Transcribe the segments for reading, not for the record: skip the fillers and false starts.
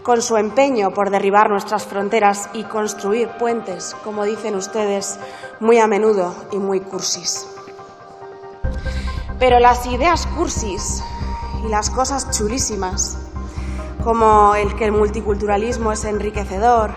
con su empeño por derribar nuestras fronteras y construir puentes, como dicen ustedes muy a menudo y muy cursis. Pero las ideas cursis y las cosas chulísimas, como que el multiculturalismo es enriquecedor,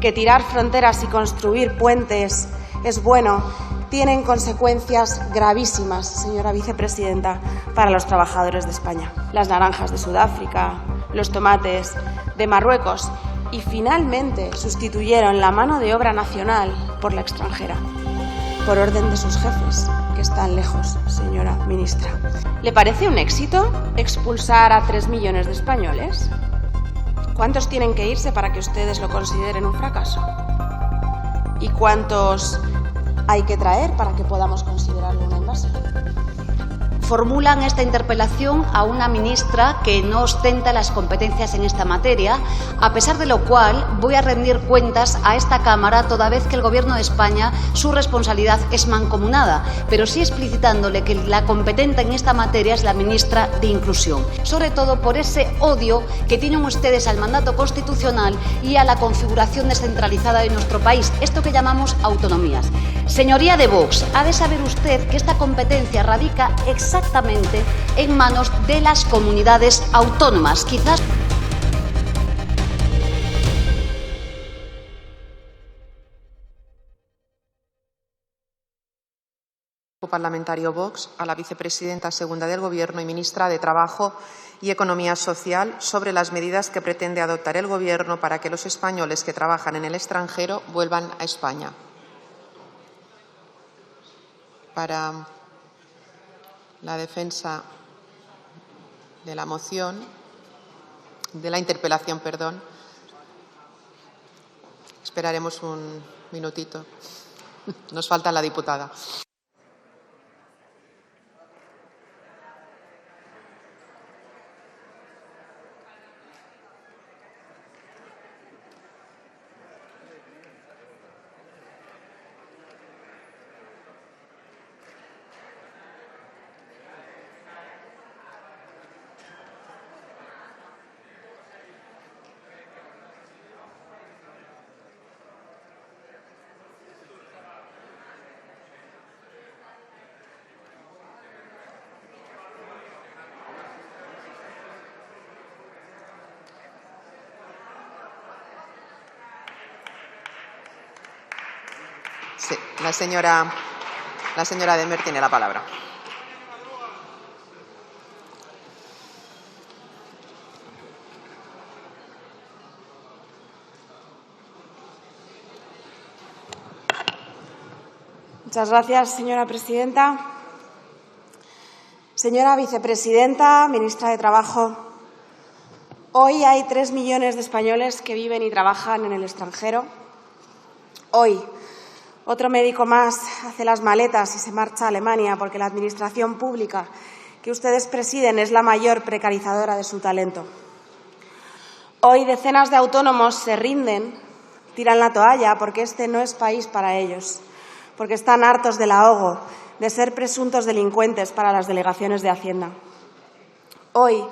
que tirar fronteras y construir puentes es bueno, tienen consecuencias gravísimas, señora vicepresidenta, para los trabajadores de España. Las naranjas de Sudáfrica, los tomates de Marruecos y, finalmente, sustituyeron la mano de obra nacional por la extranjera, por orden de sus jefes, que están lejos, señora ministra. ¿Le parece un éxito expulsar a 3 millones de españoles? ¿Cuántos tienen que irse para que ustedes lo consideren un fracaso? ¿Y cuántos hay que traer para que podamos considerarlo una invasión? Formulan esta interpelación a una ministra que no ostenta las competencias en esta materia, a pesar de lo cual voy a rendir cuentas a esta Cámara toda vez que el Gobierno de España, su responsabilidad es mancomunada, pero sí explicitándole que la competente en esta materia es la ministra de Inclusión, sobre todo por ese odio que tienen ustedes al mandato constitucional y a la configuración descentralizada de nuestro país, esto que llamamos autonomías. Señoría de Vox, ha de saber usted que esta competencia radica exactamente en manos de las comunidades autónomas. Quizás. Parlamentario Vox a la vicepresidenta segunda del Gobierno y ministra de Trabajo y Economía Social sobre las medidas que pretende adoptar el Gobierno para que los españoles que trabajan en el extranjero vuelvan a España. Para la defensa de la moción, de la interpelación, perdón, esperaremos un minutito. Nos falta la diputada. Sí, la señora Demer tiene la palabra. Muchas gracias, señora presidenta. Señora vicepresidenta, ministra de Trabajo, hoy hay 3 millones de españoles que viven y trabajan en el extranjero. Hoy otro médico más hace las maletas y se marcha a Alemania porque la administración pública que ustedes presiden es la mayor precarizadora de su talento. Hoy decenas de autónomos se rinden, tiran la toalla porque este no es país para ellos, porque están hartos del ahogo, de ser presuntos delincuentes para las delegaciones de Hacienda. Hoy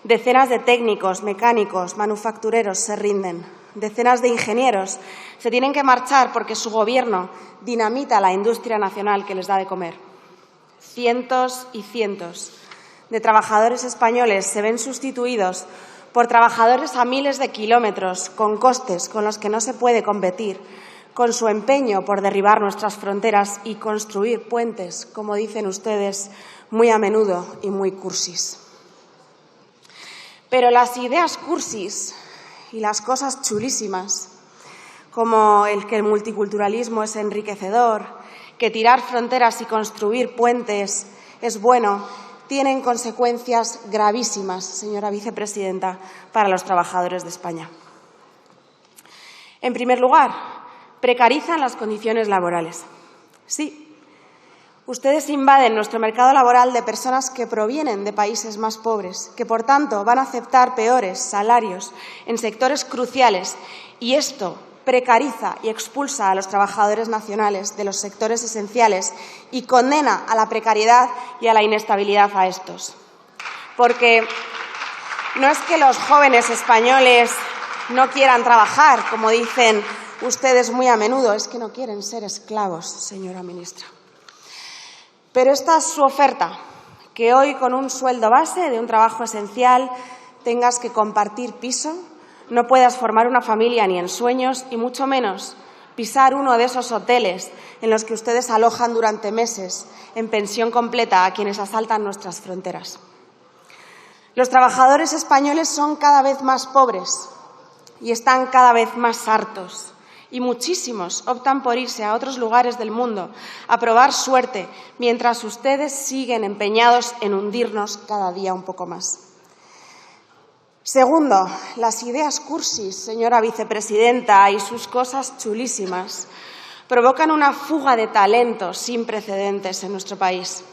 decenas de técnicos, mecánicos, manufactureros se rinden. Decenas de ingenieros se tienen que marchar porque su Gobierno dinamita la industria nacional que les da de comer. Cientos y cientos de trabajadores españoles se ven sustituidos por trabajadores a miles de kilómetros con costes con los que no se puede competir, con su empeño por derribar nuestras fronteras y construir puentes, como dicen ustedes muy a menudo y muy cursis. Pero las ideas cursis y las cosas chulísimas, como que el multiculturalismo es enriquecedor, que tirar fronteras y construir puentes es bueno, tienen consecuencias gravísimas, señora vicepresidenta, para los trabajadores de España. En primer lugar, precarizan las condiciones laborales. Sí, ustedes invaden nuestro mercado laboral de personas que provienen de países más pobres, que, por tanto, van a aceptar peores salarios en sectores cruciales, y esto precariza y expulsa a los trabajadores nacionales de los sectores esenciales y condena a la precariedad y a la inestabilidad a estos. Porque no es que los jóvenes españoles no quieran trabajar, como dicen ustedes muy a menudo. Es que no quieren ser esclavos, señora ministra. Pero esta es su oferta, que hoy con un sueldo base de un trabajo esencial tengas que compartir piso, no puedas formar una familia ni en sueños y mucho menos pisar uno de esos hoteles en los que ustedes alojan durante meses en pensión completa a quienes asaltan nuestras fronteras. Los trabajadores españoles son cada vez más pobres y están cada vez más hartos. Y muchísimos optan por irse a otros lugares del mundo a probar suerte, mientras ustedes siguen empeñados en hundirnos cada día un poco más. Segundo, las ideas cursis, señora vicepresidenta, y sus cosas chulísimas provocan una fuga de talento sin precedentes en nuestro país.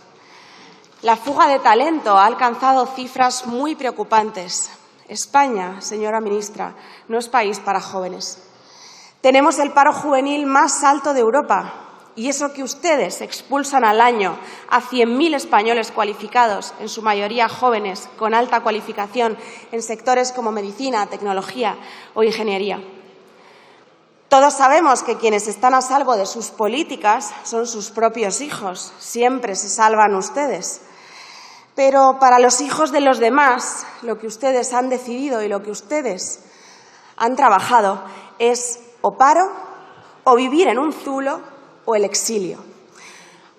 La fuga de talento ha alcanzado cifras muy preocupantes. España, señora ministra, no es país para jóvenes. Tenemos el paro juvenil más alto de Europa y eso que ustedes expulsan al año a 100.000 españoles cualificados, en su mayoría jóvenes con alta cualificación en sectores como medicina, tecnología o ingeniería. Todos sabemos que quienes están a salvo de sus políticas son sus propios hijos. Siempre se salvan ustedes. Pero para los hijos de los demás, lo que ustedes han decidido y lo que ustedes han trabajado es o paro, o vivir en un zulo, o el exilio.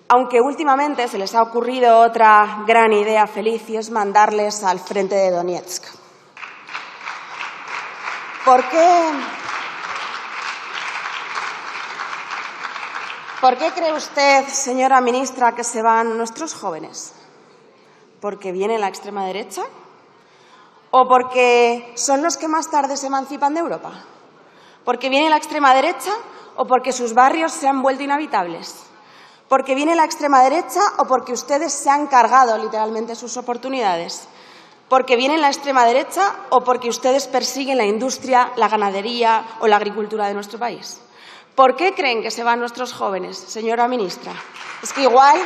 Aunque últimamente se les ha ocurrido otra gran idea feliz y es mandarles al frente de Donetsk. ¿Por qué cree usted, señora ministra, que se van nuestros jóvenes? ¿Porque viene la extrema derecha? ¿O porque son los que más tarde se emancipan de Europa? ¿Porque viene la extrema derecha o porque sus barrios se han vuelto inhabitables? ¿Porque viene la extrema derecha o porque ustedes se han cargado literalmente sus oportunidades? ¿Porque viene la extrema derecha o porque ustedes persiguen la industria, la ganadería o la agricultura de nuestro país? ¿Por qué creen que se van nuestros jóvenes, señora ministra? Es que igual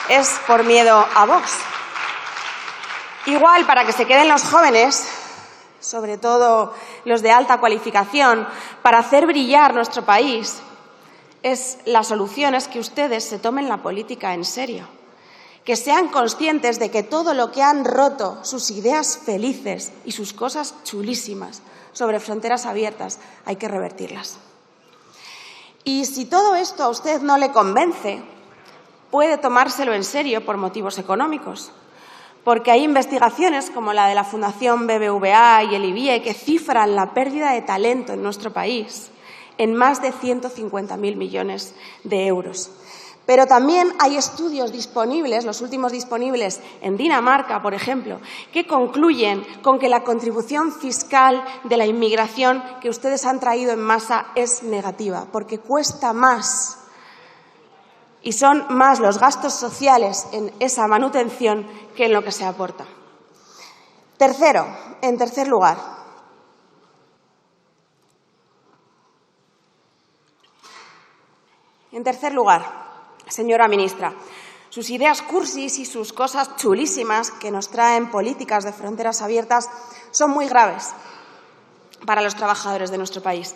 es por miedo a Vox. Igual para que se queden los jóvenes, sobre todo los de alta cualificación, para hacer brillar nuestro país, la solución es que ustedes se tomen la política en serio, que sean conscientes de que todo lo que han roto, sus ideas felices y sus cosas chulísimas sobre fronteras abiertas, hay que revertirlas. Y si todo esto a usted no le convence, puede tomárselo en serio por motivos económicos. Porque hay investigaciones como la de la Fundación BBVA y el IBIE que cifran la pérdida de talento en nuestro país en más de 150.000 millones de euros. Pero también hay estudios disponibles, los últimos disponibles en Dinamarca, por ejemplo, que concluyen con que la contribución fiscal de la inmigración que ustedes han traído en masa es negativa, porque cuesta más. Y son más los gastos sociales en esa manutención que en lo que se aporta. Tercero, en tercer lugar, señora ministra, sus ideas cursis y sus cosas chulísimas que nos traen políticas de fronteras abiertas son muy graves para los trabajadores de nuestro país.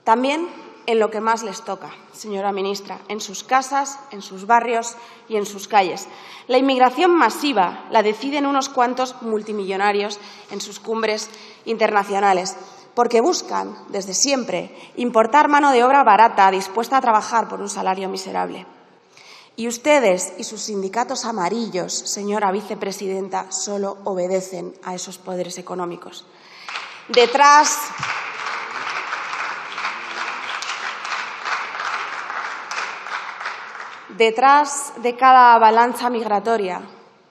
También en lo que más les toca, señora ministra, en sus casas, en sus barrios y en sus calles. La inmigración masiva la deciden unos cuantos multimillonarios en sus cumbres internacionales, porque buscan, desde siempre, importar mano de obra barata dispuesta a trabajar por un salario miserable. Y ustedes y sus sindicatos amarillos, señora vicepresidenta, solo obedecen a esos poderes económicos. Detrás de cada avalancha migratoria,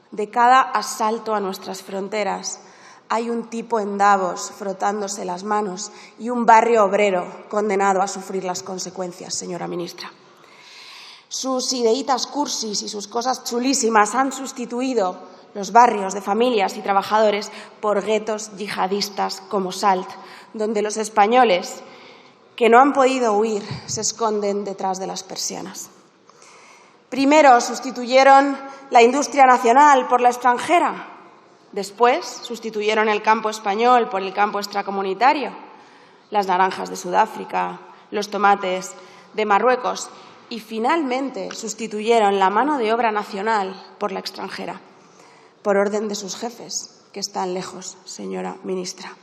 de cada asalto a nuestras fronteras, hay un tipo en Davos frotándose las manos y un barrio obrero condenado a sufrir las consecuencias, señora ministra. Sus ideitas cursis y sus cosas chulísimas han sustituido los barrios de familias y trabajadores por guetos yihadistas como Salt, donde los españoles que no han podido huir se esconden detrás de las persianas. Primero sustituyeron la industria nacional por la extranjera. Después sustituyeron el campo español por el campo extracomunitario. las naranjas de Sudáfrica, los tomates de Marruecos y, finalmente, sustituyeron la mano de obra nacional por la extranjera, por orden de sus jefes, que están lejos, señora ministra.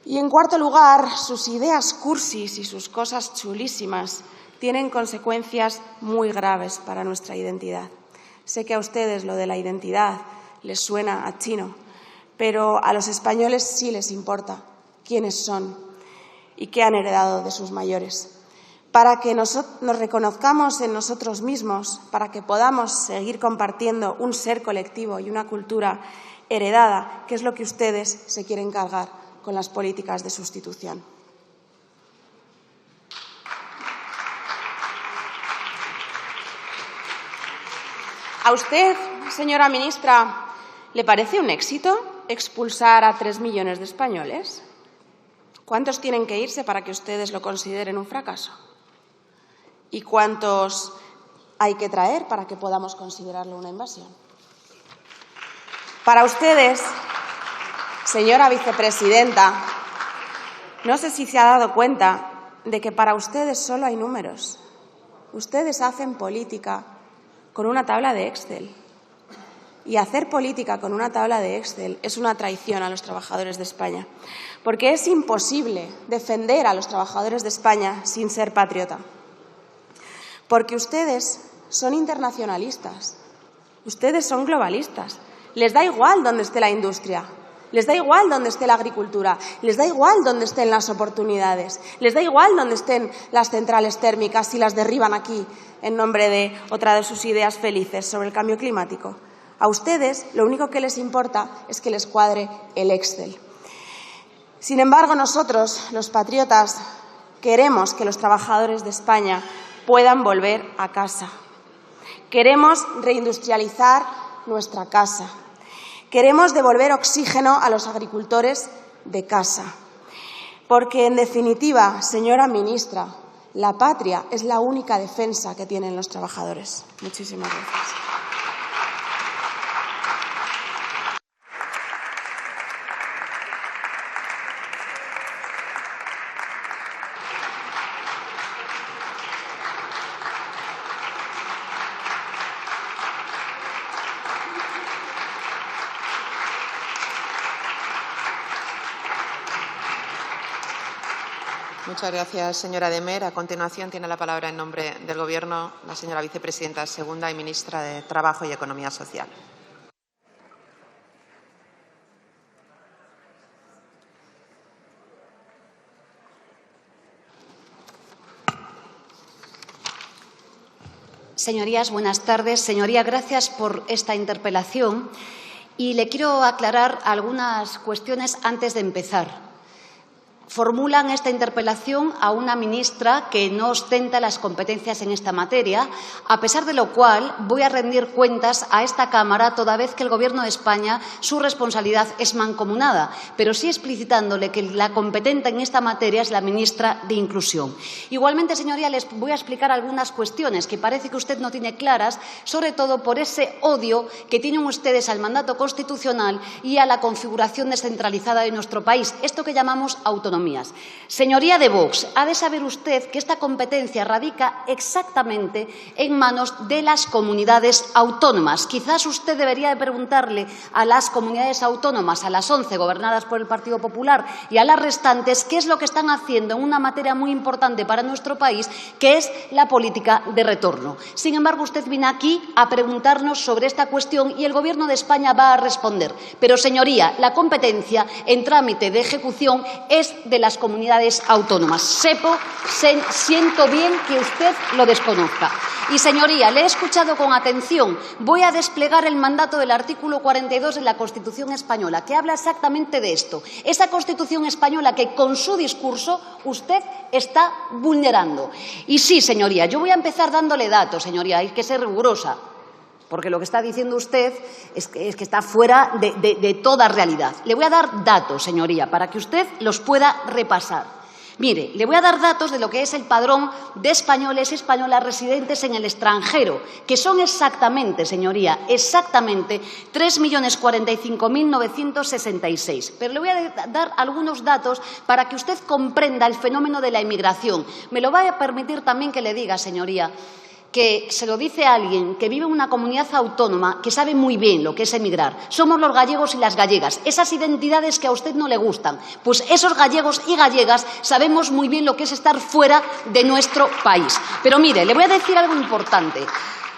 Y, en cuarto lugar, sus ideas cursis y sus cosas chulísimas tienen consecuencias muy graves para nuestra identidad. Sé que a ustedes lo de la identidad les suena a chino, pero a los españoles sí les importa quiénes son y qué han heredado de sus mayores. Para que nos reconozcamos en nosotros mismos, para que podamos seguir compartiendo un ser colectivo y una cultura heredada, que es lo que ustedes se quieren cargar con las políticas de sustitución. ¿A usted, señora ministra, le parece un éxito expulsar a 3 millones de españoles? ¿Cuántos tienen que irse para que ustedes lo consideren un fracaso? ¿Y cuántos hay que traer para que podamos considerarlo una invasión? Para ustedes, señora vicepresidenta, no sé si se ha dado cuenta de que para ustedes solo hay números. Ustedes hacen política con una tabla de Excel. Y hacer política con una tabla de Excel es una traición a los trabajadores de España, porque es imposible defender a los trabajadores de España sin ser patriota. Porque ustedes son internacionalistas, ustedes son globalistas. Les da igual dónde esté la industria, les da igual dónde esté la agricultura, les da igual dónde estén las oportunidades, les da igual dónde estén las centrales térmicas si las derriban aquí en nombre de otra de sus ideas felices sobre el cambio climático. A ustedes lo único que les importa es que les cuadre el Excel. Sin embargo, nosotros, los patriotas, queremos que los trabajadores de España puedan volver a casa. Queremos reindustrializar nuestra casa. Queremos devolver oxígeno a los agricultores de casa. Porque, en definitiva, señora ministra, la patria es la única defensa que tienen los trabajadores. Muchísimas gracias. Muchas gracias, señora de Meer. A continuación tiene la palabra en nombre del Gobierno la señora vicepresidenta segunda y ministra de Trabajo y Economía Social. Señorías, buenas tardes. Señoría, gracias por esta interpelación y le quiero aclarar algunas cuestiones antes de empezar. Formulan esta interpelación a una ministra que no ostenta las competencias en esta materia, a pesar de lo cual voy a rendir cuentas a esta Cámara toda vez que el Gobierno de España su responsabilidad es mancomunada, pero sí explicitándole que la competente en esta materia es la ministra de Inclusión. Igualmente, señoría, les voy a explicar algunas cuestiones que parece que usted no tiene claras, sobre todo por ese odio que tienen ustedes al mandato constitucional y a la configuración descentralizada de nuestro país, esto que llamamos autonomía. Señoría de Vox, ha de saber usted que esta competencia radica exactamente en manos de las comunidades autónomas. Quizás usted debería de preguntarle a las comunidades autónomas, a las 11 gobernadas por el Partido Popular y a las restantes, qué es lo que están haciendo en una materia muy importante para nuestro país, que es la política de retorno. Sin embargo, usted viene aquí a preguntarnos sobre esta cuestión y el Gobierno de España va a responder. Pero, señoría, la competencia en trámite de ejecución es de las comunidades autónomas. Siento bien que usted lo desconozca. Y, señoría, le he escuchado con atención. Voy a desplegar el mandato del artículo 42 de la Constitución española, que habla exactamente de esto. Esa Constitución española que, con su discurso, usted está vulnerando. Y sí, señoría, yo voy a empezar dándole datos, señoría, hay que ser rigurosa, porque lo que está diciendo usted es que está fuera de toda realidad. Le voy a dar datos, señoría, para que usted los pueda repasar. Mire, le voy a dar datos de lo que es el padrón de españoles y españolas residentes en el extranjero, que son exactamente, señoría, exactamente 3.045.966. Pero le voy a dar algunos datos para que usted comprenda el fenómeno de la inmigración. Me lo va a permitir también que le diga, señoría, que se lo dice a alguien que vive en una comunidad autónoma que sabe muy bien lo que es emigrar. Somos los gallegos y las gallegas, esas identidades que a usted no le gustan. Pues esos gallegos y gallegas sabemos muy bien lo que es estar fuera de nuestro país. Pero mire, le voy a decir algo importante.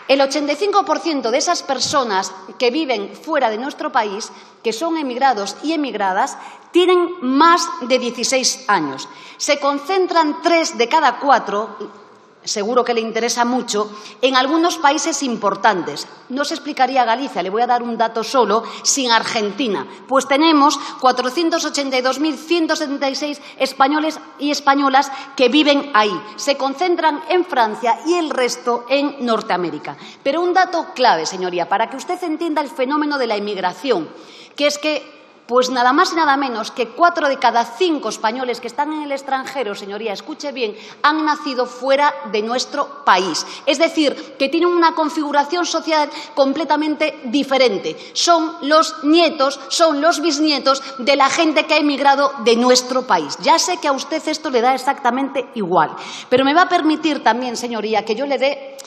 El 85% de esas personas que viven fuera de nuestro país, que son emigrados y emigradas, tienen más de 16 años. Se concentran 3 de cada 4, seguro que le interesa mucho, en algunos países importantes. No se explicaría Galicia, le voy a dar un dato solo, sin Argentina, pues tenemos 482.176 españoles y españolas que viven ahí. Se concentran en Francia y el resto en Norteamérica. Pero un dato clave, señoría, para que usted entienda el fenómeno de la inmigración, que es que pues nada más y nada menos que 4 de cada 5 españoles que están en el extranjero, señoría, escuche bien, han nacido fuera de nuestro país. Es decir, que tienen una configuración social completamente diferente. Son los nietos, son los bisnietos de la gente que ha emigrado de nuestro país. Ya sé que a usted esto le da exactamente igual, pero me va a permitir también, señoría, que yo le dé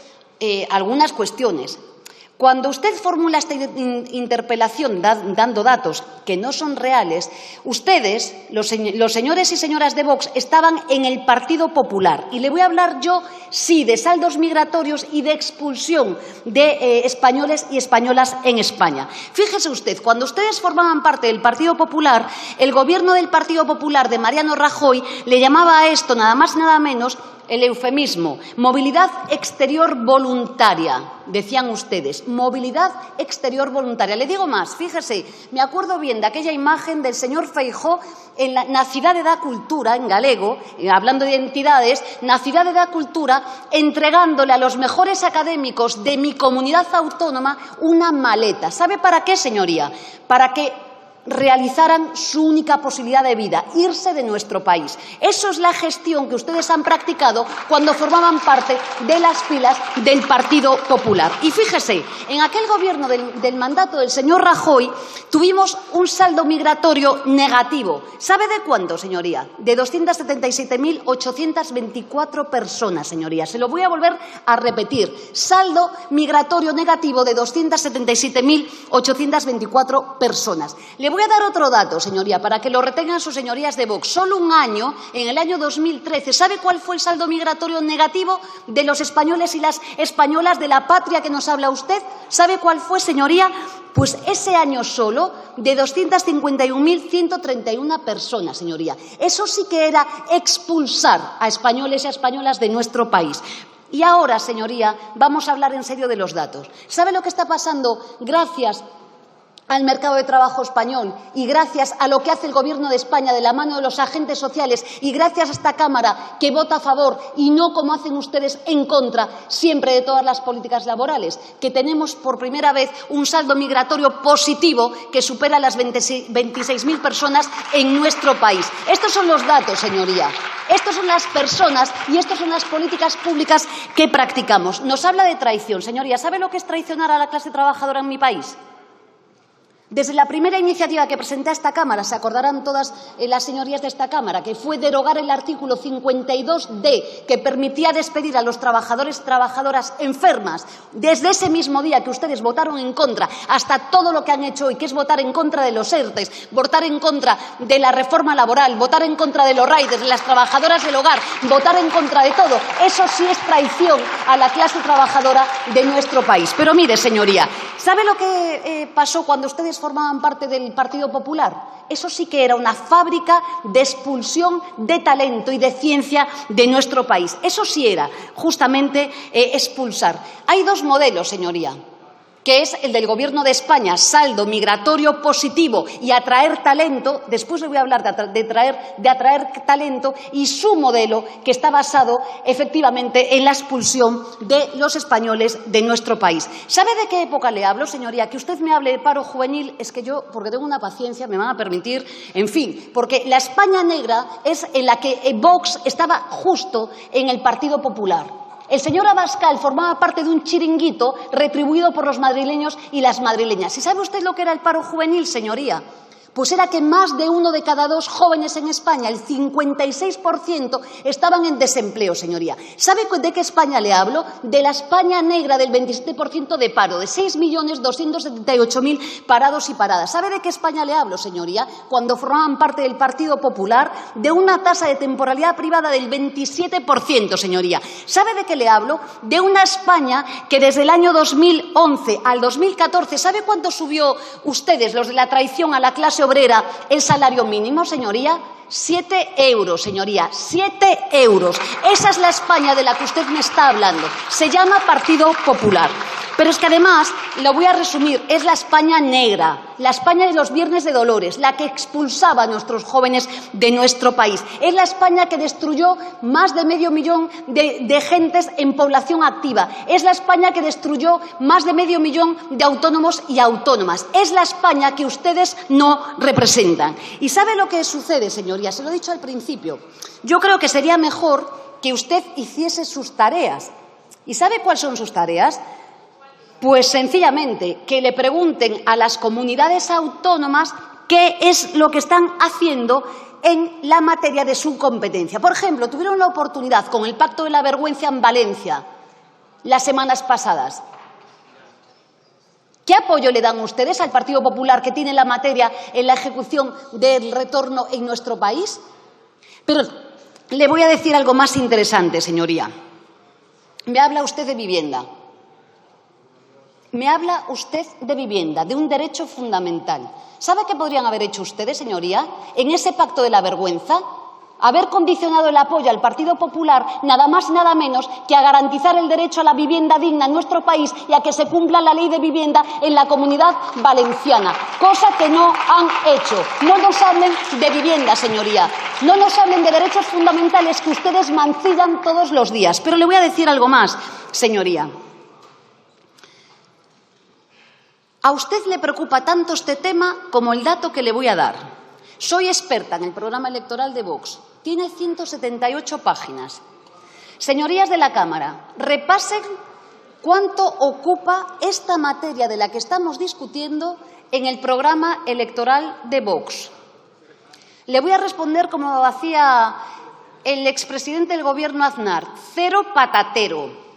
algunas cuestiones. Cuando usted formula esta interpelación dando datos que no son reales, ustedes, los señores y señoras de Vox, estaban en el Partido Popular. Y le voy a hablar yo, sí, de saldos migratorios y de expulsión de españoles y españolas en España. Fíjese usted, cuando ustedes formaban parte del Partido Popular, el Gobierno del Partido Popular de Mariano Rajoy le llamaba a esto, nada más y nada menos, el eufemismo, movilidad exterior voluntaria, decían ustedes, movilidad exterior voluntaria. Le digo más, fíjese, me acuerdo bien de aquella imagen del señor Feijóo na Cidade da Cultura, en galego, hablando de entidades, na Cidade da Cultura, entregándole a los mejores académicos de mi comunidad autónoma una maleta. ¿Sabe para qué, señoría? Para que realizaran su única posibilidad de vida, irse de nuestro país. Eso es la gestión que ustedes han practicado cuando formaban parte de las filas del Partido Popular. Y fíjese, en aquel gobierno del mandato del señor Rajoy tuvimos un saldo migratorio negativo. ¿Sabe de cuánto, señoría? De 277.824 personas, señoría. Se lo voy a volver a repetir. Saldo migratorio negativo de 277.824 personas. Le voy a dar otro dato, señoría, para que lo retengan sus señorías de Vox. Solo un año, en el año 2013, ¿sabe cuál fue el saldo migratorio negativo de los españoles y las españolas de la patria que nos habla usted? ¿Sabe cuál fue, señoría? Pues ese año solo de 251.131 personas, señoría. Eso sí que era expulsar a españoles y a españolas de nuestro país. Y ahora, señoría, vamos a hablar en serio de los datos. ¿Sabe lo que está pasando gracias al mercado de trabajo español y gracias a lo que hace el Gobierno de España de la mano de los agentes sociales y gracias a esta Cámara que vota a favor y no como hacen ustedes en contra siempre de todas las políticas laborales? Que tenemos por primera vez un saldo migratorio positivo que supera las 26.000 personas en nuestro país. Estos son los datos, señoría. Estos son las personas y estas son las políticas públicas que practicamos. Nos habla de traición, señoría. ¿Sabe lo que es traicionar a la clase trabajadora en mi país? Desde la primera iniciativa que presenté a esta Cámara, se acordarán todas las señorías de esta Cámara, que fue derogar el artículo 52D, que permitía despedir a los trabajadores y trabajadoras enfermas. Desde ese mismo día que ustedes votaron en contra, hasta todo lo que han hecho hoy, que es votar en contra de los ERTEs, votar en contra de la reforma laboral, votar en contra de los riders, de las trabajadoras del hogar, votar en contra de todo. Eso sí es traición a la clase trabajadora de nuestro país. Pero mire, señoría, ¿sabe lo que pasó cuando ustedes formaban parte del Partido Popular? Eso sí que era una fábrica de expulsión de talento y de ciencia de nuestro país. Eso sí era justamente expulsar. Hay dos modelos, señoría, que es el del Gobierno de España, saldo migratorio positivo y atraer talento, después le voy a hablar de atraer talento, y su modelo, que está basado efectivamente en la expulsión de los españoles de nuestro país. ¿Sabe de qué época le hablo, señoría? Que usted me hable de paro juvenil, es que yo, porque tengo una paciencia, me van a permitir, en fin, porque la España negra es en la que Vox estaba justo en el Partido Popular. El señor Abascal formaba parte de un chiringuito retribuido por los madrileños y las madrileñas. ¿Y sabe usted lo que era el paro juvenil, señoría? Pues era que más de 1 de cada 2 jóvenes en España, el 56%, estaban en desempleo, señoría. ¿Sabe de qué España le hablo? De la España negra del 27% de paro, de 6.278.000 parados y paradas. ¿Sabe de qué España le hablo, señoría? Cuando formaban parte del Partido Popular, de una tasa de temporalidad privada del 27%, señoría. ¿Sabe de qué le hablo? De una España que desde el año 2011 al 2014, ¿sabe cuánto subió ustedes, los de la traición a la clase obrera, el salario mínimo, señoría? 7 euros, señoría, 7 euros. Esa es la España de la que usted me está hablando. Se llama Partido Popular. Pero es que además, lo voy a resumir, es la España negra, la España de los Viernes de Dolores, la que expulsaba a nuestros jóvenes de nuestro país. Es la España que destruyó más de medio millón de gentes en población activa. Es la España que destruyó más de medio millón de autónomos y autónomas. Es la España que ustedes no representan. ¿Y sabe lo que sucede, señoría? Se lo he dicho al principio. Yo creo que sería mejor que usted hiciese sus tareas. ¿Y sabe cuáles son sus tareas? Pues sencillamente que le pregunten a las comunidades autónomas qué es lo que están haciendo en la materia de su competencia. Por ejemplo, tuvieron la oportunidad con el Pacto de la Vergüenza en Valencia las semanas pasadas. ¿Qué apoyo le dan ustedes al Partido Popular, que tiene la materia en la ejecución del retorno en nuestro país? Pero le voy a decir algo más interesante, señoría. Me habla usted de vivienda. Me habla usted de vivienda, de un derecho fundamental. ¿Sabe qué podrían haber hecho ustedes, señoría, en ese pacto de la vergüenza? Haber condicionado el apoyo al Partido Popular nada más y nada menos que a garantizar el derecho a la vivienda digna en nuestro país y a que se cumpla la ley de vivienda en la Comunidad Valenciana, cosa que no han hecho. No nos hablen de vivienda, señoría. No nos hablen de derechos fundamentales que ustedes mancillan todos los días. Pero le voy a decir algo más, señoría. A usted le preocupa tanto este tema como el dato que le voy a dar. Soy experta en el programa electoral de Vox. Tiene 178 páginas. Señorías de la Cámara, repasen cuánto ocupa esta materia de la que estamos discutiendo en el programa electoral de Vox. Le voy a responder como hacía el expresidente del Gobierno Aznar, cero patatero.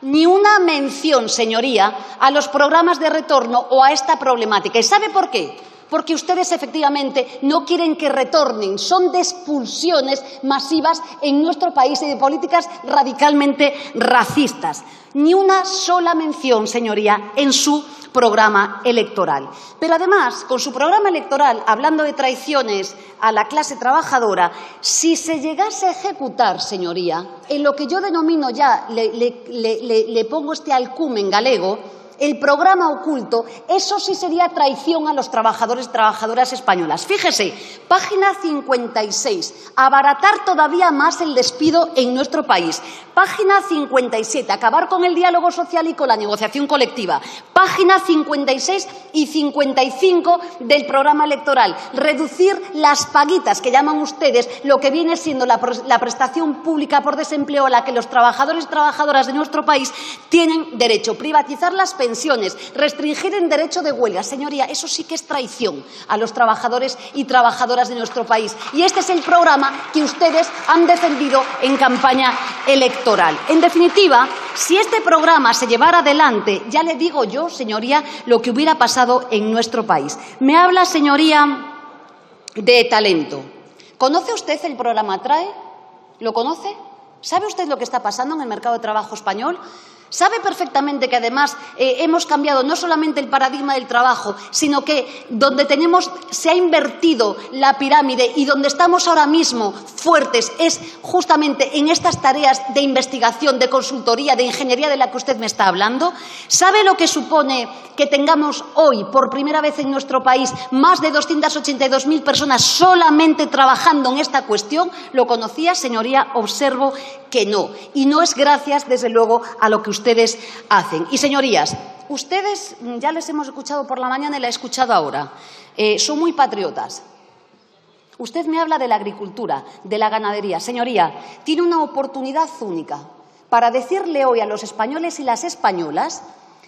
Ni una mención, señoría, a los programas de retorno o a esta problemática. ¿Y sabe por qué? Porque ustedes efectivamente no quieren que retornen. Son de expulsiones masivas en nuestro país y de políticas radicalmente racistas. Ni una sola mención, señoría, en su programa electoral. Pero además, con su programa electoral, hablando de traiciones a la clase trabajadora, si se llegase a ejecutar, señoría, en lo que yo denomino ya, le pongo este alcumen galego, el programa oculto, eso sí sería traición a los trabajadores y trabajadoras españolas. Fíjese, página 56, abaratar todavía más el despido en nuestro país. Página 57, acabar con el diálogo social y con la negociación colectiva. Página 56 y 55 del programa electoral, reducir las paguitas, que llaman ustedes lo que viene siendo la prestación pública por desempleo a la que los trabajadores y trabajadoras de nuestro país tienen derecho, privatizar las pensiones, restringir el derecho de huelga. Señoría, eso sí que es traición a los trabajadores y trabajadoras de nuestro país. Y este es el programa que ustedes han defendido en campaña electoral. En definitiva, si este programa se llevara adelante, ya le digo yo, señoría, lo que hubiera pasado en nuestro país. Me habla, señoría, de talento. ¿Conoce usted el programa TRAE? ¿Lo conoce? ¿Sabe usted lo que está pasando en el mercado de trabajo español? Sabe perfectamente que además hemos cambiado no solamente el paradigma del trabajo, sino que donde se ha invertido la pirámide y donde estamos ahora mismo fuertes es justamente en estas tareas de investigación, de consultoría, de ingeniería de la que usted me está hablando. ¿Sabe lo que supone que tengamos hoy, por primera vez en nuestro país, más de 282.000 personas solamente trabajando en esta cuestión? ¿Lo conocía, señoría? Observo que no. Y no es gracias, desde luego, a lo que ustedes hacen. Y, señorías, ustedes, ya les hemos escuchado por la mañana y la he escuchado ahora, son muy patriotas. Usted me habla de la agricultura, de la ganadería. Señoría, tiene una oportunidad única para decirle hoy a los españoles y las españolas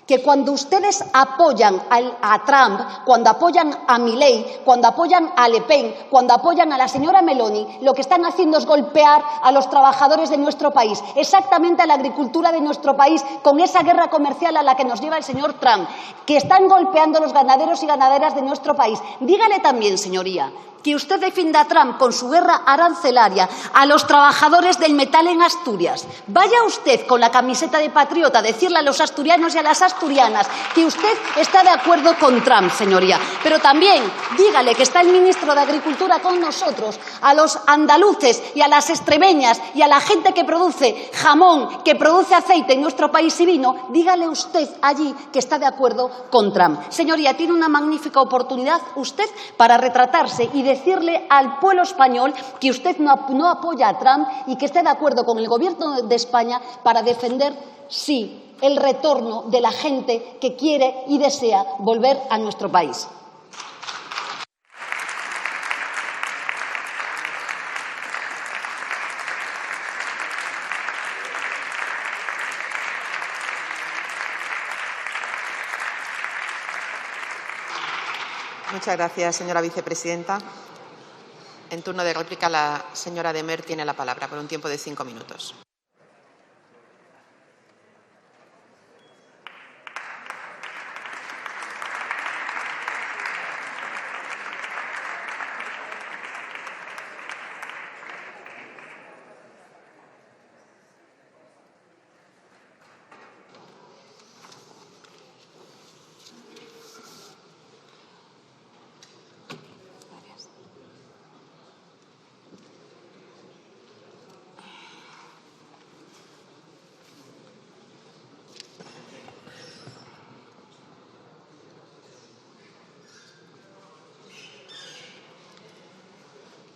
que cuando ustedes apoyan a Trump, cuando apoyan a Milei, cuando apoyan a Le Pen, cuando apoyan a la señora Meloni, lo que están haciendo es golpear a los trabajadores de nuestro país, exactamente a la agricultura de nuestro país, con esa guerra comercial a la que nos lleva el señor Trump, que están golpeando a los ganaderos y ganaderas de nuestro país. Dígale también, señoría, que usted defienda a Trump con su guerra arancelaria a los trabajadores del metal en Asturias. Vaya usted con la camiseta de patriota a decirle a los asturianos y a las asturianas que usted está de acuerdo con Trump, señoría. Pero también dígale que está el ministro de Agricultura con nosotros, a los andaluces y a las extremeñas y a la gente que produce jamón, que produce aceite en nuestro país y vino, dígale usted allí que está de acuerdo con Trump. Señoría, tiene una magnífica oportunidad usted para retratarse y decirle al pueblo español que usted no apoya a Trump y que esté de acuerdo con el Gobierno de España para defender, sí, el retorno de la gente que quiere y desea volver a nuestro país. Muchas gracias, señora vicepresidenta. En turno de réplica, la señora Demer tiene la palabra por un tiempo de 5 minutos.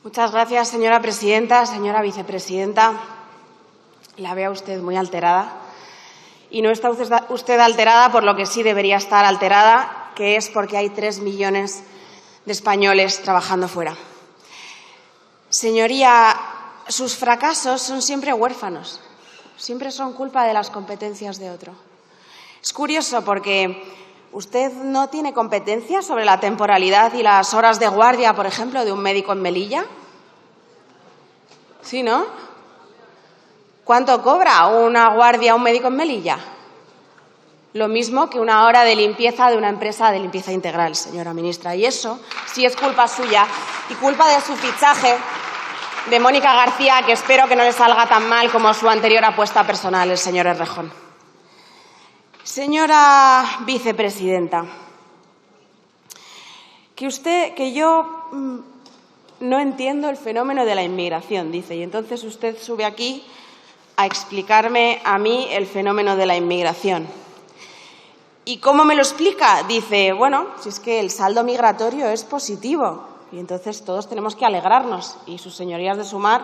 Muchas gracias, señora presidenta. Señora vicepresidenta, la veo a usted muy alterada. Y no está usted alterada por lo que sí debería estar alterada, que es porque hay 3 millones de españoles trabajando fuera. Señoría, sus fracasos son siempre huérfanos. Siempre son culpa de las competencias de otro. Es curioso porque usted no tiene competencia sobre la temporalidad y las horas de guardia, por ejemplo, de un médico en Melilla. ¿Sí, no? ¿Cuánto cobra una guardia a un médico en Melilla? Lo mismo que una hora de limpieza de una empresa de limpieza integral, señora ministra. Y eso sí es culpa suya y culpa de su fichaje de Mónica García, que espero que no le salga tan mal como su anterior apuesta personal, el señor Errejón. Señora vicepresidenta, que yo no entiendo el fenómeno de la inmigración, dice, y entonces usted sube aquí a explicarme a mí el fenómeno de la inmigración. ¿Y cómo me lo explica? Dice, bueno, si es que el saldo migratorio es positivo y entonces todos tenemos que alegrarnos y sus señorías de Sumar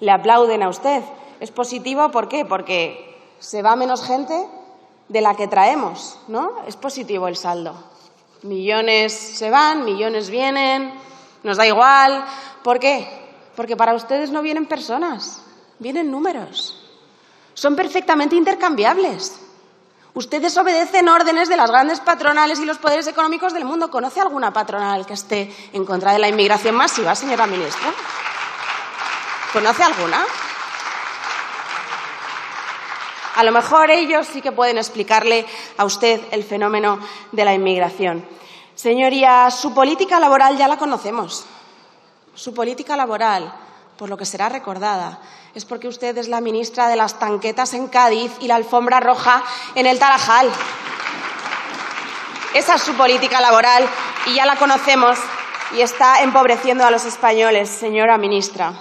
le aplauden a usted. ¿Es positivo por qué? Porque se va menos gente de la que traemos, ¿no? Es positivo el saldo. Millones se van, millones vienen, nos da igual. ¿Por qué? Porque para ustedes no vienen personas, vienen números. Son perfectamente intercambiables. Ustedes obedecen órdenes de las grandes patronales y los poderes económicos del mundo. ¿Conoce alguna patronal que esté en contra de la inmigración masiva, señora ministra? ¿Conoce alguna? A lo mejor ellos sí que pueden explicarle a usted el fenómeno de la inmigración. Señoría, su política laboral ya la conocemos. Su política laboral por lo que será recordada, es porque usted es la ministra de las tanquetas en Cádiz y la alfombra roja en el Tarajal. Esa es su política laboral y ya la conocemos y está empobreciendo a los españoles, señora ministra.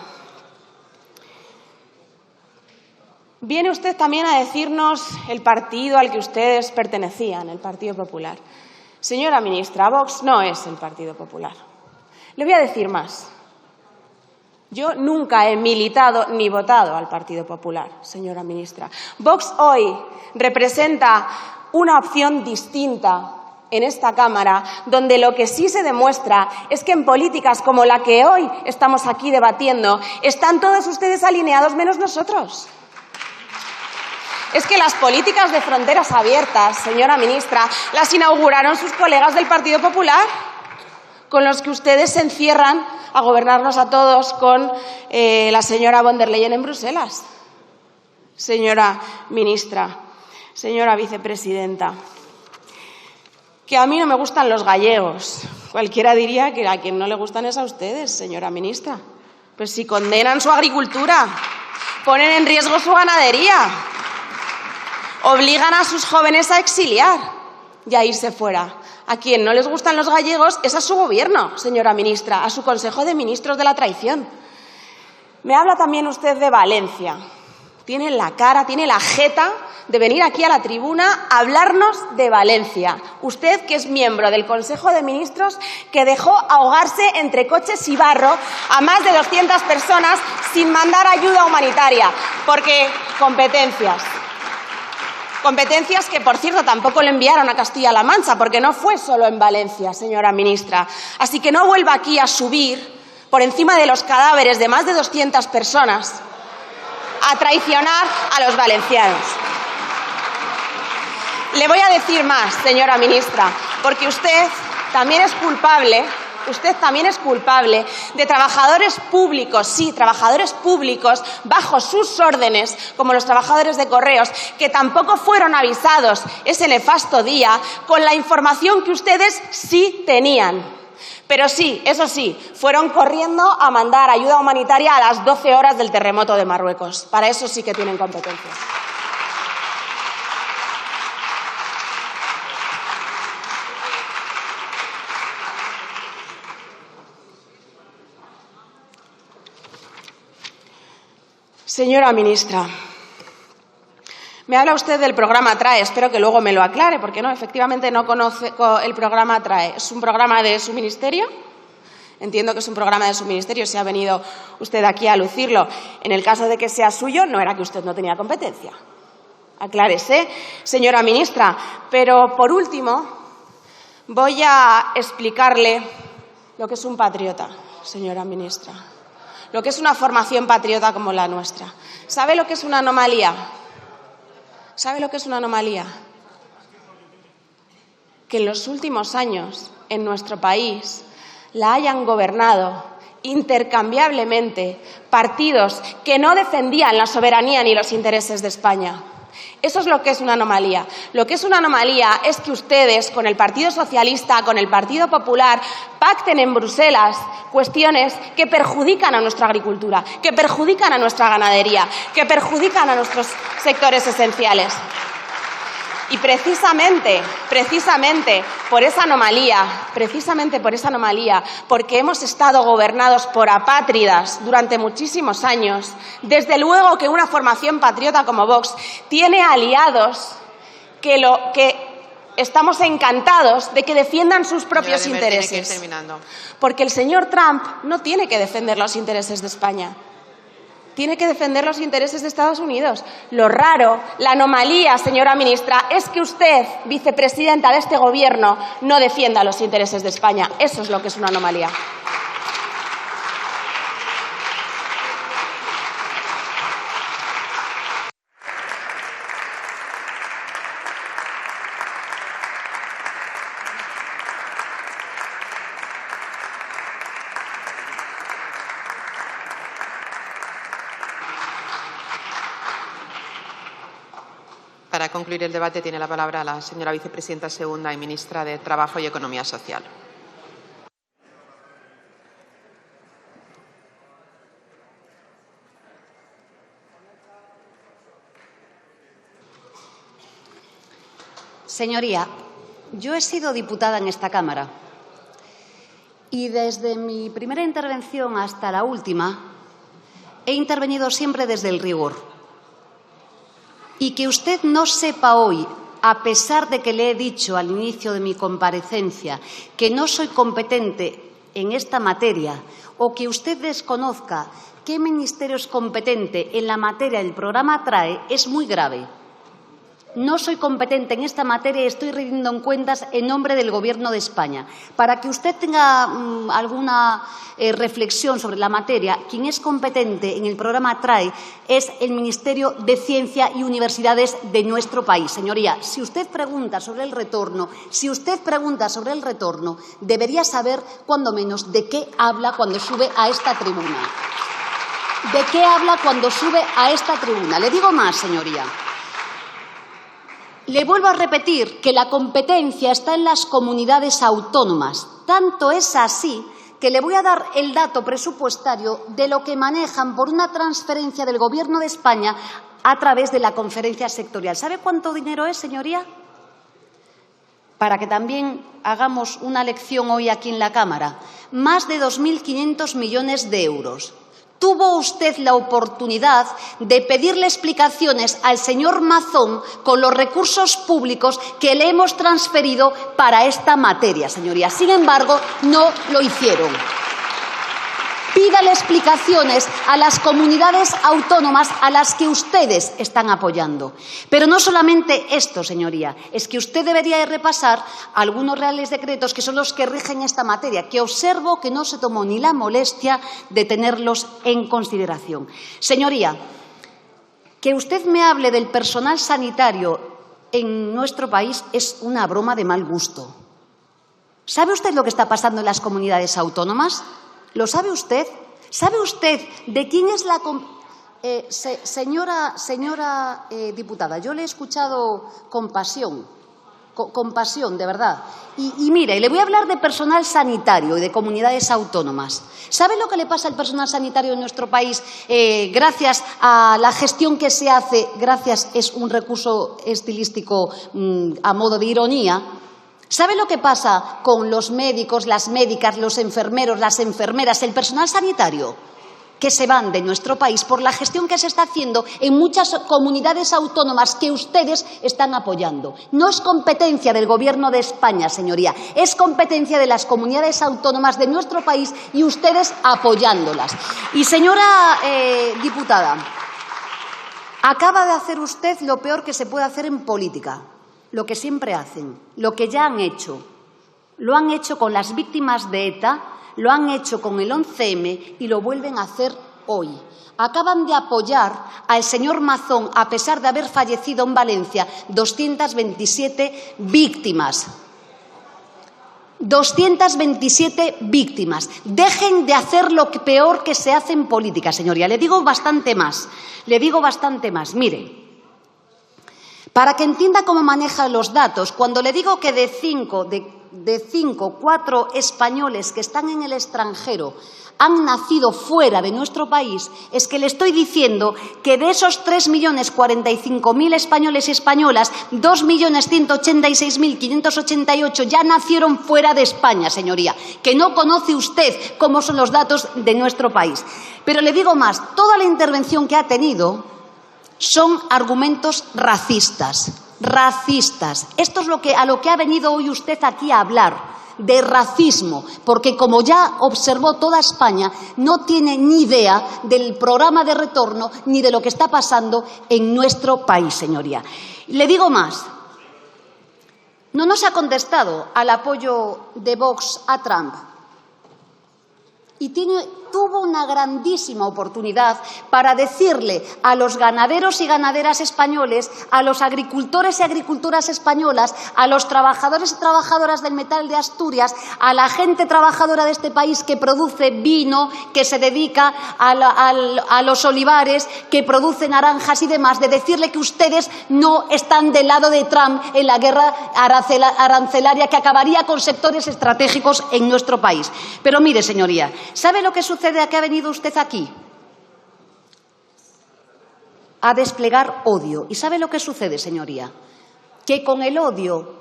Viene usted también a decirnos el partido al que ustedes pertenecían, el Partido Popular. Señora ministra, Vox no es el Partido Popular. Le voy a decir más. Yo nunca he militado ni votado al Partido Popular, señora ministra. Vox hoy representa una opción distinta en esta Cámara, donde lo que sí se demuestra es que en políticas como la que hoy estamos aquí debatiendo, están todos ustedes alineados menos nosotros. Es que las políticas de fronteras abiertas, señora ministra, las inauguraron sus colegas del Partido Popular, con los que ustedes se encierran a gobernarnos a todos con la señora von der Leyen en Bruselas. Señora ministra, señora vicepresidenta, que a mí no me gustan los gallegos. Cualquiera diría que a quien no le gustan es a ustedes, señora ministra. Pues si condenan su agricultura, ponen en riesgo su ganadería, obligan a sus jóvenes a exiliar y a irse fuera. A quien no les gustan los gallegos es a su gobierno, señora ministra, a su Consejo de Ministros de la traición. Me habla también usted de Valencia. Tiene la cara, tiene la jeta de venir aquí a la tribuna a hablarnos de Valencia. Usted, que es miembro del Consejo de Ministros, que dejó ahogarse entre coches y barro a más de 200 personas sin mandar ayuda humanitaria. Porque competencias que, por cierto, tampoco le enviaron a Castilla-La Mancha, porque no fue solo en Valencia, señora ministra. Así que no vuelva aquí a subir por encima de los cadáveres de más de 200 personas a traicionar a los valencianos. Le voy a decir más, señora ministra, porque usted también es culpable de trabajadores públicos, sí, trabajadores públicos, bajo sus órdenes, como los trabajadores de Correos, que tampoco fueron avisados ese nefasto día con la información que ustedes sí tenían. Pero sí, eso sí, fueron corriendo a mandar ayuda humanitaria a las 12 horas del terremoto de Marruecos. Para eso sí que tienen competencias. Señora ministra, me habla usted del programa TRAE. Espero que luego me lo aclare, porque no, efectivamente no conozco el programa TRAE. ¿Es un programa de su ministerio? Entiendo que es un programa de su ministerio, si ha venido usted aquí a lucirlo. En el caso de que sea suyo, no era que usted no tenía competencia. Aclárese, señora ministra. Pero, por último, voy a explicarle lo que es un patriota, señora ministra. Lo que es una formación patriota como la nuestra. ¿Sabe lo que es una anomalía? ¿Sabe lo que es una anomalía? Que en los últimos años, en nuestro país, la hayan gobernado intercambiablemente partidos que no defendían la soberanía ni los intereses de España. Eso es lo que es una anomalía. Lo que es una anomalía es que ustedes, con el Partido Socialista, con el Partido Popular, pacten en Bruselas cuestiones que perjudican a nuestra agricultura, que perjudican a nuestra ganadería, que perjudican a nuestros sectores esenciales. Y precisamente por esa anomalía, porque hemos estado gobernados por apátridas durante muchísimos años, desde luego que una formación patriota como Vox tiene aliados que estamos encantados de que defiendan sus propios intereses. Porque el señor Trump no tiene que defender los intereses de España. Tiene que defender los intereses de Estados Unidos. Lo raro, la anomalía, señora ministra, es que usted, vicepresidenta de este Gobierno, no defienda los intereses de España. Eso es lo que es una anomalía. Para concluir el debate tiene la palabra la señora vicepresidenta segunda y ministra de Trabajo y Economía Social. Señoría, yo he sido diputada en esta Cámara y desde mi primera intervención hasta la última he intervenido siempre desde el rigor. Y que usted no sepa hoy, a pesar de que le he dicho al inicio de mi comparecencia que no soy competente en esta materia, o que usted desconozca qué ministerio es competente en la materia del programa TRAE, es muy grave. No soy competente en esta materia y estoy rindiendo cuentas en nombre del Gobierno de España. Para que usted tenga alguna reflexión sobre la materia, quien es competente en el programa TRAE es el Ministerio de Ciencia y Universidades de nuestro país. Señoría, si usted pregunta sobre el retorno, debería saber, cuando menos, de qué habla cuando sube a esta tribuna. ¿De qué habla cuando sube a esta tribuna? Le digo más, señoría. Le vuelvo a repetir que la competencia está en las comunidades autónomas. Tanto es así que le voy a dar el dato presupuestario de lo que manejan por una transferencia del Gobierno de España a través de la conferencia sectorial. ¿Sabe cuánto dinero es, señoría? Para que también hagamos una lección hoy aquí en la Cámara. Más de 2.500 millones de euros. Tuvo usted la oportunidad de pedirle explicaciones al señor Mazón con los recursos públicos que le hemos transferido para esta materia, señoría. Sin embargo, no lo hicieron. Pídale explicaciones a las comunidades autónomas a las que ustedes están apoyando. Pero no solamente esto, señoría, es que usted debería repasar algunos reales decretos que son los que rigen esta materia, que observo que no se tomó ni la molestia de tenerlos en consideración. Señoría, que usted me hable del personal sanitario en nuestro país es una broma de mal gusto. ¿Sabe usted lo que está pasando en las comunidades autónomas? ¿Lo sabe usted? ¿Sabe usted de quién es la... señora diputada, yo le he escuchado con pasión, de verdad. Y mire, le voy a hablar de personal sanitario y de comunidades autónomas. ¿Sabe lo que le pasa al personal sanitario en nuestro país gracias a la gestión que se hace? Gracias es un recurso estilístico a modo de ironía. ¿Sabe lo que pasa con los médicos, las médicas, los enfermeros, las enfermeras, el personal sanitario? Que se van de nuestro país por la gestión que se está haciendo en muchas comunidades autónomas que ustedes están apoyando. No es competencia del Gobierno de España, señoría, es competencia de las comunidades autónomas de nuestro país y ustedes apoyándolas. Y, señora diputada, acaba de hacer usted lo peor que se puede hacer en política. Lo que siempre hacen, lo que ya han hecho. Lo han hecho con las víctimas de ETA, lo han hecho con el 11M y lo vuelven a hacer hoy. Acaban de apoyar al señor Mazón, a pesar de haber fallecido en Valencia, 227 víctimas. 227 víctimas. Dejen de hacer lo peor que se hace en política, señoría. Le digo bastante más. Mire. Para que entienda cómo maneja los datos, cuando le digo que de 4 españoles que están en el extranjero han nacido fuera de nuestro país, es que le estoy diciendo que de esos 3.045.000 españoles y españolas, 2.186.588 ya nacieron fuera de España, señoría, que no conoce usted cómo son los datos de nuestro país. Pero le digo más, toda la intervención que ha tenido son argumentos racistas. Esto es a lo que ha venido hoy usted aquí a hablar, de racismo, porque como ya observó toda España, no tiene ni idea del programa de retorno ni de lo que está pasando en nuestro país, señoría. Le digo más, no nos ha contestado al apoyo de Vox a Trump y tuvo una grandísima oportunidad para decirle a los ganaderos y ganaderas españoles, a los agricultores y agricultoras españolas, a los trabajadores y trabajadoras del metal de Asturias, a la gente trabajadora de este país que produce vino, que se dedica a los olivares, que produce naranjas y demás, de decirle que ustedes no están del lado de Trump en la guerra arancelaria que acabaría con sectores estratégicos en nuestro país. Pero mire, señoría, ¿sabe lo que sucede a que ha venido usted aquí? A desplegar odio. ¿Y sabe lo que sucede, señoría? que con el odio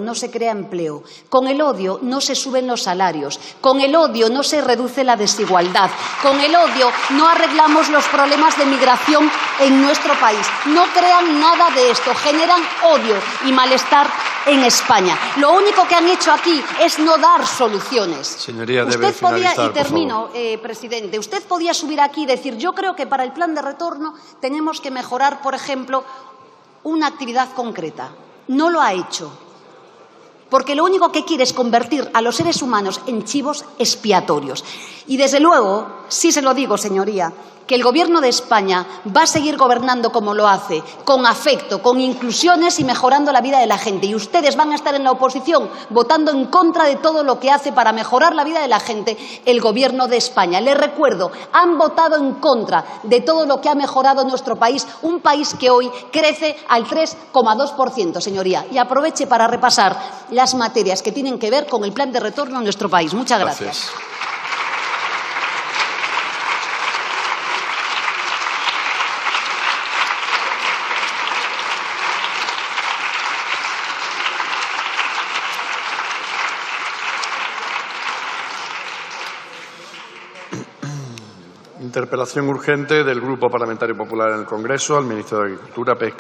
no se crea empleo, con el odio no se suben los salarios, con el odio no se reduce la desigualdad, con el odio no arreglamos los problemas de migración en nuestro país. No crean nada de esto, generan odio y malestar en España. Lo único que han hecho aquí es no dar soluciones. Señoría, debe finalizar, y termino, por favor. presidente. Usted podía subir aquí y decir, yo creo que para el plan de retorno tenemos que mejorar, por ejemplo, una actividad concreta. No lo ha hecho, porque lo único que quiere es convertir a los seres humanos en chivos expiatorios. Y, desde luego, sí se lo digo, señoría, que el Gobierno de España va a seguir gobernando como lo hace, con afecto, con inclusiones y mejorando la vida de la gente. Y ustedes van a estar en la oposición votando en contra de todo lo que hace para mejorar la vida de la gente el Gobierno de España. Les recuerdo, han votado en contra de todo lo que ha mejorado nuestro país, un país que hoy crece al 3,2%, señoría. Y aproveche para repasar las materias que tienen que ver con el plan de retorno en nuestro país. Muchas gracias. Interpelación urgente del Grupo Parlamentario Popular en el Congreso al ministro de Agricultura, Pesca